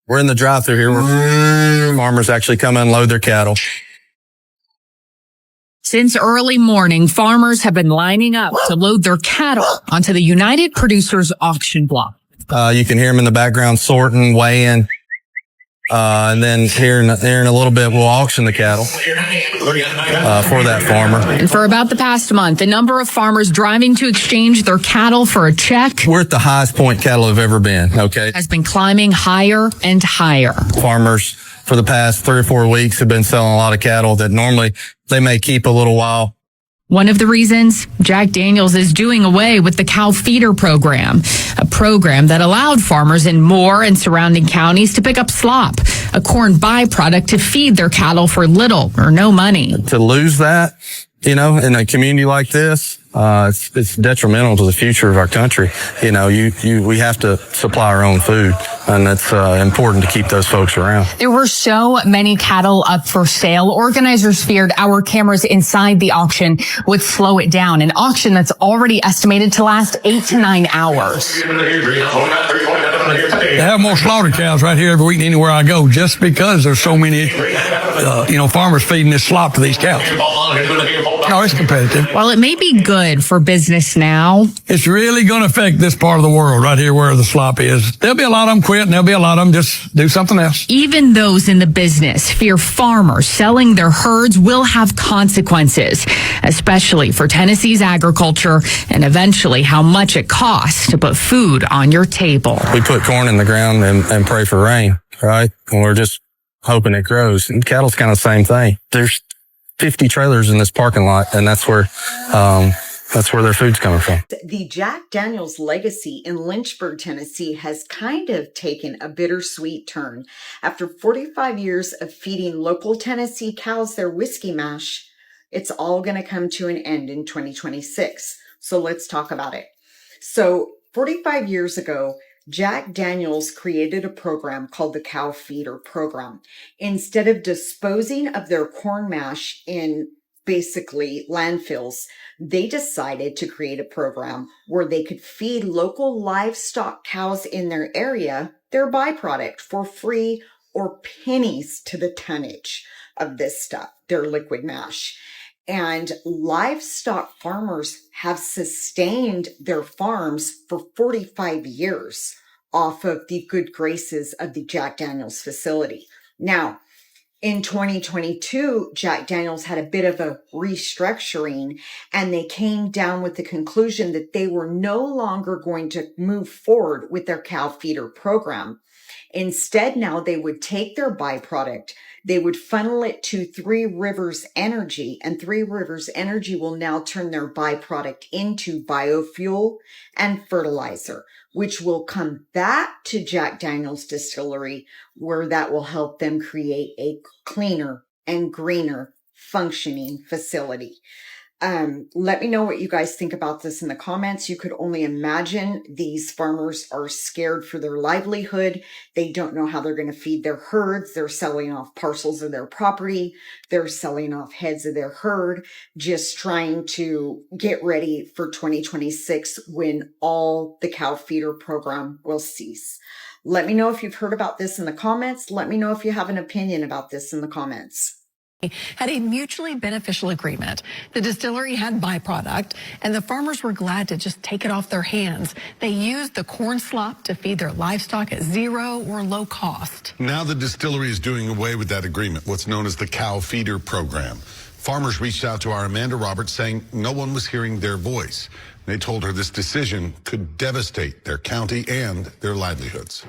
We're in the drive-thru here where farmers actually come unload their cattle. Since early morning, farmers have been lining up to load their cattle onto the United Producers auction block. You can hear them in the background sorting, weighing, and then here in a little bit, we'll auction the cattle for that farmer. And for about the past month, the number of farmers driving to exchange their cattle for a check, we're at the highest point cattle have ever been, okay? Has been climbing higher and higher. Farmers for the past 3 or 4 weeks have been selling a lot of cattle that normally they may keep a little while. One of the reasons Jack Daniels is doing away with the cow feeder program, a program that allowed farmers in Moore and surrounding counties to pick up slop, a corn byproduct to feed their cattle for little or no money. To lose that, in a community like this, it's detrimental to the future of our country. We have to supply our own food, and it's important to keep those folks around. There were so many cattle up for sale. Organizers feared our cameras inside the auction would slow it down, an auction that's already estimated to last 8 to 9 hours. They have more slaughtered cows right here every week anywhere I go, just because there's so many, farmers feeding this slop to these cows. No, it's competitive. While it may be good for business now, it's really going to affect this part of the world right here where the slop is. There'll be a lot of them quit, and there'll be a lot of them just do something else. Even those in the business fear farmers selling their herds will have consequences, especially for Tennessee's agriculture and eventually how much it costs to put food on your table. We put corn in the ground and pray for rain, right? And we're just hoping it grows. And cattle's kind of the same thing. There's 50 trailers in this parking lot, and that's where their food's coming from. The Jack Daniels legacy in Lynchburg, Tennessee has kind of taken a bittersweet turn. After 45 years of feeding local Tennessee cows their whiskey mash, it's all going to come to an end in 2026. So let's talk about it. So 45 years ago, Jack Daniels created a program called the Cow Feeder Program. Instead of disposing of their corn mash in basically landfills, they decided to create a program where they could feed local livestock cows in their area their byproduct for free or pennies to the tonnage of this stuff, their liquid mash. And livestock farmers have sustained their farms for 45 years off of the good graces of the Jack Daniels facility. Now, in 2022, Jack Daniels had a bit of a restructuring, and they came down with the conclusion that they were no longer going to move forward with their cow feeder program. Instead, now they would take their byproduct, they would funnel it to Three Rivers Energy, and Three Rivers Energy will now turn their byproduct into biofuel and fertilizer, which will come back to Jack Daniels Distillery, where that will help them create a cleaner and greener functioning facility. Let me know what you guys think about this in the comments. You could only imagine these farmers are scared for their livelihood. They don't know how they're going to feed their herds. They're selling off parcels of their property. They're selling off heads of their herd, just trying to get ready for 2026 when all the cow feeder program will cease. Let me know if you've heard about this in the comments. Let me know if you have an opinion about this in the comments. Had a mutually beneficial agreement. The distillery had byproduct, and the farmers were glad to just take it off their hands. They used the corn slop to feed their livestock at zero or low cost. Now the distillery is doing away with that agreement, what's known as the cow feeder program. Farmers reached out to our Amanda Roberts saying no one was hearing their voice. They told her this decision could devastate their county and their livelihoods.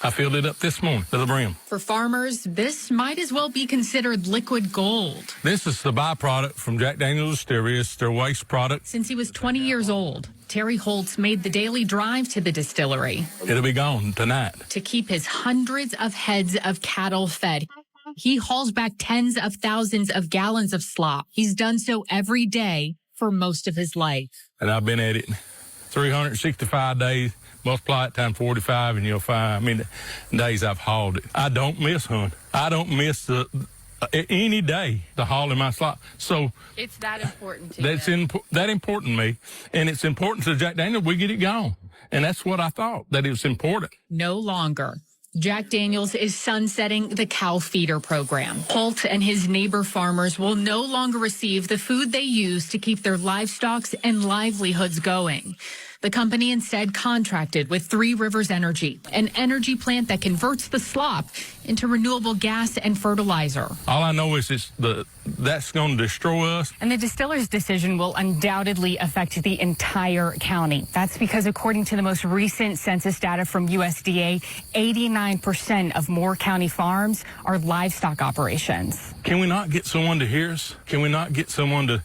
I filled it up this morning to the brim. for farmers, this might as well be considered liquid gold. This is the byproduct from Jack Daniels Distillery. It's their waste product. Since he was 20 years old, Terry Holtz made the daily drive to the distillery It'll be gone tonight. to keep his hundreds of heads of cattle fed. He hauls back tens of thousands of gallons of slop. He's done so every day for most of his life. And I've been at it 365 days. Multiply it times 45 and you'll find, days I've hauled it. I don't miss hunting. I don't miss any day the hauling my slop. So It's that important to that's you. that important to me. And it's important to Jack Daniels. We get it gone. And that's what I thought, that it was important. No longer. Jack Daniels is sunsetting the cow feeder program. Holt and his neighbor farmers will no longer receive the food they use to keep their livestock and livelihoods going. The company instead contracted with Three Rivers Energy, an energy plant that converts the slop into renewable gas and fertilizer. All I know is that's going to destroy us. And the distiller's decision will undoubtedly affect the entire county. That's because according to the most recent census data from USDA, 89% of Moore County farms are livestock operations. Can we not get someone to hear us? Can we not get someone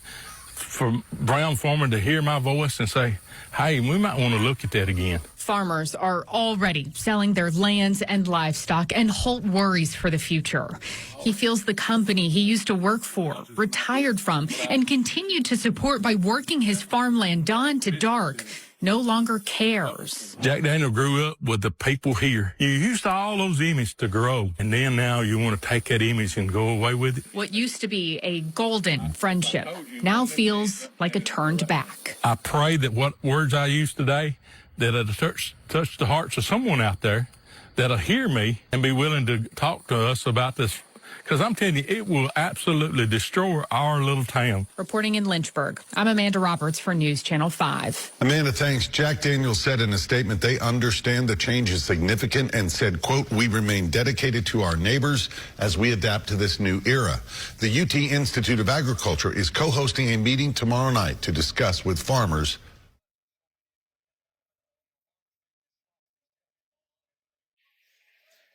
for Brown Farmer to hear my voice and say, hey, we might want to look at that again? Farmers are already selling their lands and livestock, and Holt worries for the future. He feels the company he used to work for, retired from, and continued to support by working his farmland dawn to dark, no longer cares. Jack Daniel grew up with the people here. You used to all those images to grow, and then now you want to take that image and go away with it. What used to be a golden friendship now feels like a turned back. I pray that what words I use today, that it'll touch the hearts of someone out there that'll hear me and be willing to talk to us about this. Because I'm telling you, it will absolutely destroy our little town. Reporting in Lynchburg, I'm Amanda Roberts for News Channel 5. Amanda, thanks. Jack Daniels said in a statement they understand the change is significant and said, quote, we remain dedicated to our neighbors as we adapt to this new era. The UT Institute of Agriculture is co-hosting a meeting tomorrow night to discuss with farmers.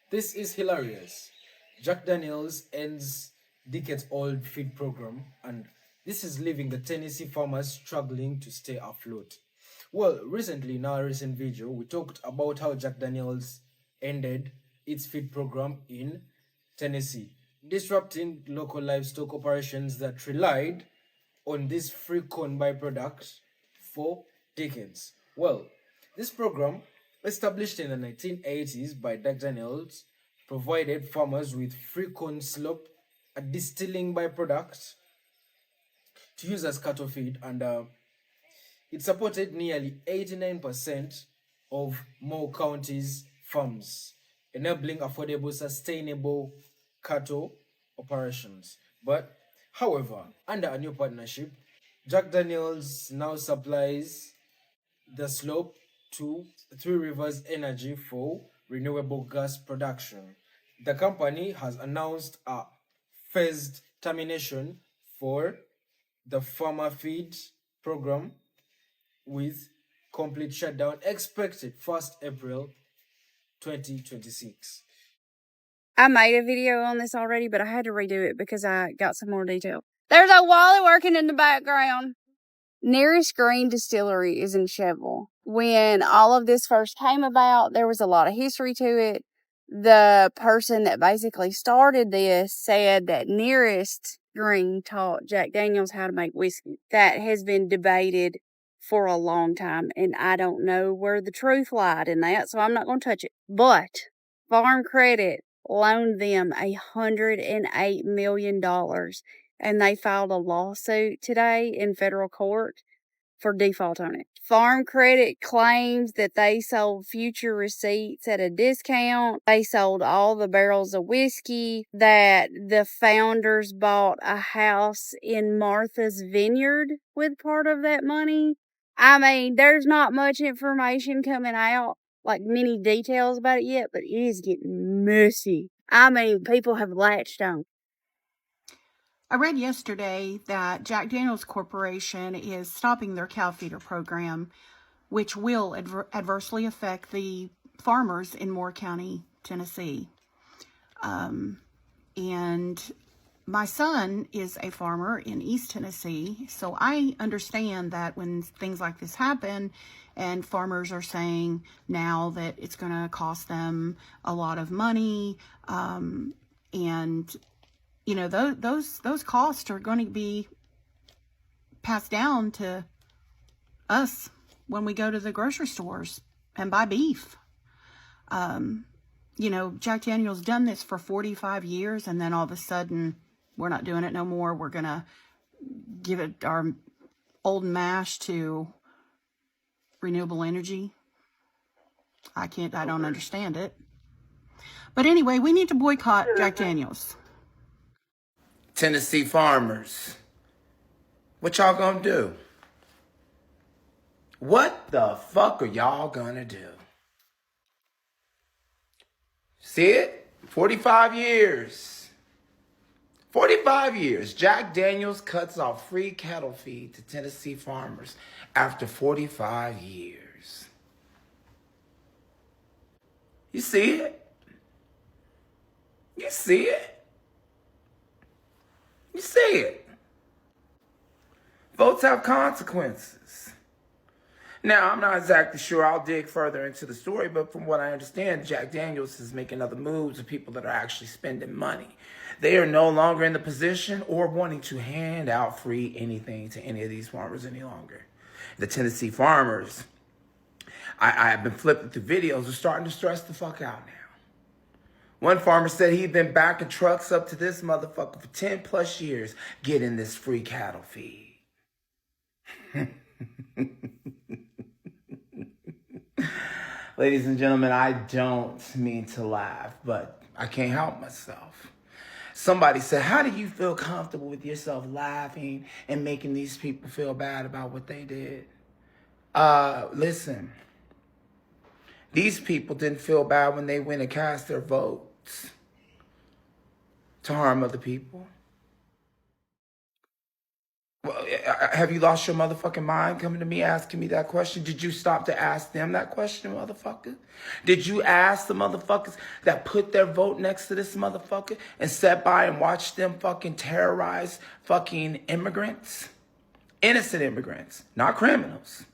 This is hilarious. Jack Daniels ends decades-old feed program, and this is leaving the Tennessee farmers struggling to stay afloat. Well, recently, in our recent video, we talked about how Jack Daniels ended its feed program in Tennessee, disrupting local livestock operations that relied on this free corn byproduct for decades. Well, this program, established in the 1980s by Jack Daniels, provided farmers with free corn slop, a distilling byproduct, to use as cattle feed, and it supported nearly 89% of Moore County's farms, enabling affordable, sustainable cattle operations. But, however, under a new partnership, Jack Daniels now supplies the slop to Three Rivers Energy for renewable gas production. The company has announced a phased termination for the farmer feed program, with complete shutdown expected 1st April 2026. I made a video on this already, but I had to redo it because I got some more detail. There's a Wally working in the background. Nearest Green Distillery is in Cheville. When all of this first came about, there was a lot of history to it. The person that basically started this said that Nearest Green taught Jack Daniels how to make whiskey. That has been debated for a long time, and I don't know where the truth lied in that, so I'm not going to touch it. But Farm Credit loaned them $108 million, and they filed a lawsuit today in federal court for default on it. Farm Credit claims that they sold future receipts at a discount. They sold all the barrels of whiskey, that the founders bought a house in Martha's Vineyard with part of that money. I mean, there's not much information coming out, like many details about it yet, but it is getting messy. I mean, people have latched on. I read yesterday that Jack Daniels Corporation is stopping their cow feeder program, which will adversely affect the farmers in Moore County, Tennessee. And my son is a farmer in East Tennessee, so I understand that when things like this happen and farmers are saying now that it's going to cost them a lot of money, and you know, those costs are going to be passed down to us when we go to the grocery stores and buy beef. You know, Jack Daniels done this for 45 years, and then all of a sudden, we're not doing it no more. We're going to give it our old mash to renewable energy. I don't understand it. But anyway, we need to boycott Jack Daniels. Tennessee farmers, what y'all gonna do? What the fuck are y'all gonna do? See it? 45 years. 45 years. Jack Daniels cuts off free cattle feed to Tennessee farmers after 45 years. You see it? You see it? You see it? Votes have consequences. Now, I'm not exactly sure. I'll dig further into the story, but from what I understand, Jack Daniels is making other moves with people that are actually spending money. They are no longer in the position or wanting to hand out free anything to any of these farmers any longer. The Tennessee farmers, I've been flipping through videos, are starting to stress the fuck out now. One farmer said he'd been backing trucks up to this motherfucker for 10 plus years getting this free cattle feed. Ladies and gentlemen, I don't mean to laugh, but I can't help myself. Somebody said, how do you feel comfortable with yourself laughing and making these people feel bad about what they did? Listen, these people didn't feel bad when they went and cast their votes to harm other people. Well, have you lost your motherfucking mind coming to me asking me that question? Did you stop to ask them that question, motherfucker? Did you ask the motherfuckers that put their vote next to this motherfucker and sat by and watched them fucking terrorize fucking immigrants? Innocent immigrants, not criminals.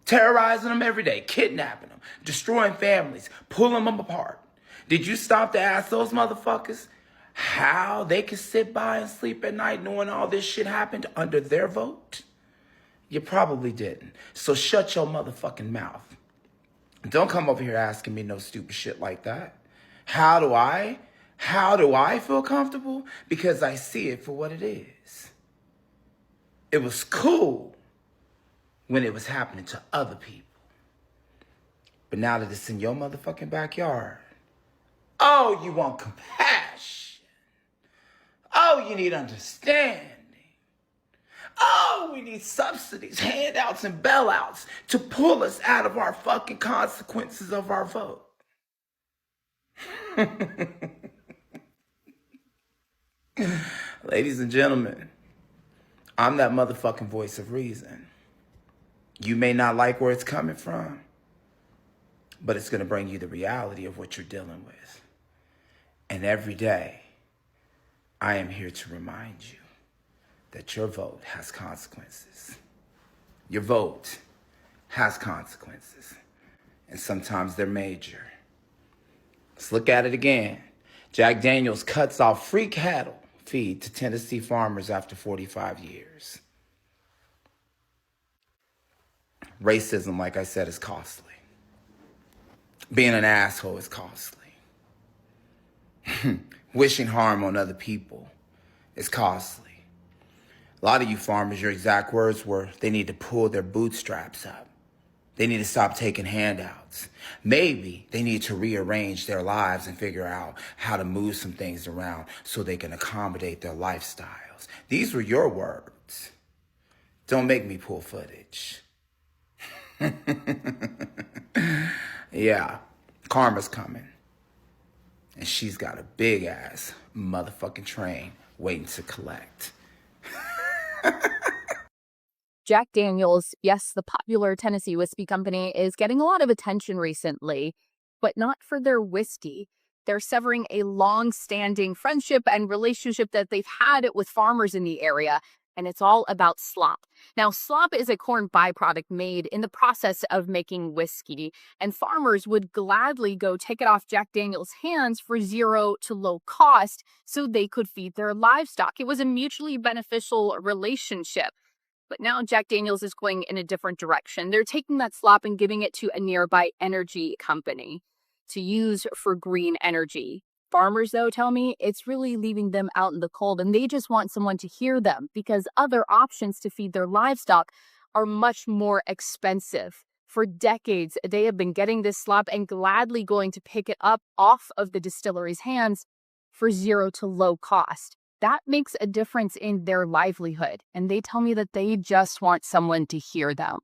Terrorizing them every day, kidnapping them, destroying families, pulling them apart. Did you stop to ask those motherfuckers how they could sit by and sleep at night knowing all this shit happened under their vote? You probably didn't. So shut your motherfucking mouth. Don't come over here asking me no stupid shit like that. How do I feel comfortable? Because I see it for what it is. It was cool when it was happening to other people. But now that it's in your motherfucking backyard, oh, you want compassion. Oh, you need understanding. Oh, we need subsidies, handouts, and bailouts to pull us out of our fucking consequences of our vote. Ladies and gentlemen, I'm that motherfucking voice of reason. You may not like where it's coming from, but it's going to bring you the reality of what you're dealing with. And every day, I am here to remind you that your vote has consequences. Your vote has consequences, and sometimes they're major. Let's look at it again. Jack Daniels cuts off free cattle feed to Tennessee farmers after 45 years. Racism, like I said, is costly. Being an asshole is costly. Wishing harm on other people is costly. A lot of you farmers, your exact words were, they need to pull their bootstraps up. They need to stop taking handouts. Maybe they need to rearrange their lives and figure out how to move some things around so they can accommodate their lifestyles. These were your words. Don't make me pull footage. Yeah, karma's coming. And she's got a big ass motherfucking train waiting to collect. Jack Daniels, yes, the popular Tennessee whiskey company, is getting a lot of attention recently, but not for their whiskey. They're severing a long-standing friendship and relationship that they've had with farmers in the area, and it's all about slop. Now, slop is a corn byproduct made in the process of making whiskey, and farmers would gladly go take it off Jack Daniels' hands for zero to low cost so they could feed their livestock. It was a mutually beneficial relationship. But now Jack Daniels is going in a different direction. They're taking that slop and giving it to a nearby energy company to use for green energy. Farmers, though, tell me it's really leaving them out in the cold, and they just want someone to hear them because other options to feed their livestock are much more expensive For decades, they have been getting this slop and gladly going to pick it up off of the distillery's hands for zero to low cost. That makes a difference in their livelihood, and they tell me that they just want someone to hear them.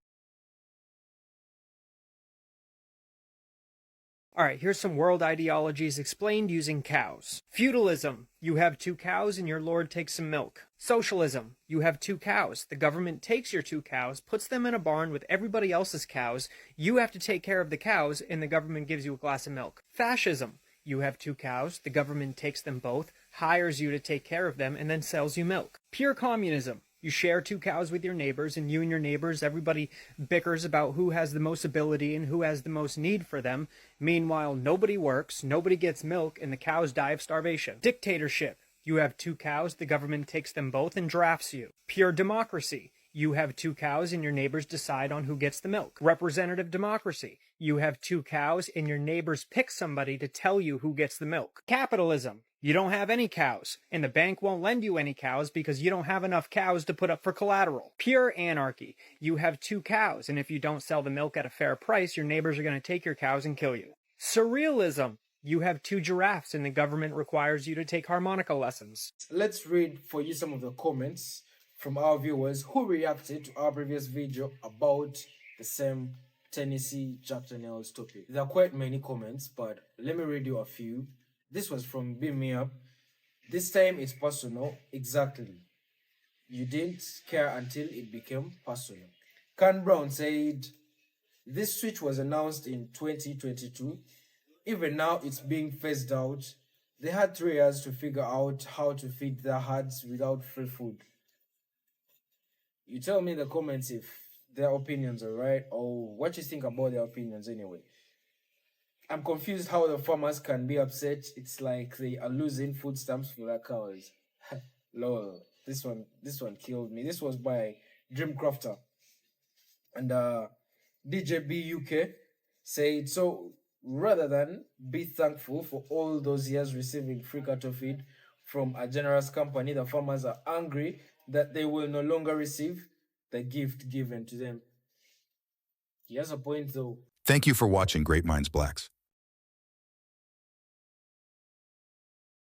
All right, here's some world ideologies explained using cows. Feudalism, you have 2 cows and your lord takes some milk. Socialism, you have 2 cows. The government takes your 2 cows, puts them in a barn with everybody else's cows. You have to take care of the cows and the government gives you a glass of milk. Fascism, you have 2 cows. The government takes them both, hires you to take care of them, and then sells you milk. Pure communism. You share 2 cows with your neighbors, and you and your neighbors, everybody bickers about who has the most ability and who has the most need for them. Meanwhile, nobody works, nobody gets milk, and the cows die of starvation. Dictatorship. You have 2 cows, the government takes them both and drafts you. Pure democracy. You have 2 cows and your neighbors decide on who gets the milk. Representative democracy. You have 2 cows and your neighbors pick somebody to tell you who gets the milk. Capitalism. You don't have any cows, and the bank won't lend you any cows because you don't have enough cows to put up for collateral. Pure anarchy. You have 2 cows, and if you don't sell the milk at a fair price, your neighbors are going to take your cows and kill you. Surrealism. You have 2 giraffes, and the government requires you to take harmonica lessons. Let's read for you some of the comments from our viewers who reacted to our previous video about the same Tennessee Jack Daniels topic. There are quite many comments, but let me read you a few. This was from Beam Me Up. This time it's personal. Exactly. You didn't care until it became personal. Can Brown said, this switch was announced in 2022. Even now it's being phased out. They had 3 years to figure out how to feed their herds without free food. You tell me in the comments if their opinions are right or what you think about their opinions anyway. I'm confused how the farmers can be upset. It's like they are losing food stamps for their cows. Lol. This one killed me. This was by Dreamcrafter. And DJB UK said, so rather than be thankful for all those years receiving free cattle feed from a generous company, the farmers are angry that they will no longer receive the gift given to them. He has a point though. Thank you for watching Great Minds Blacks.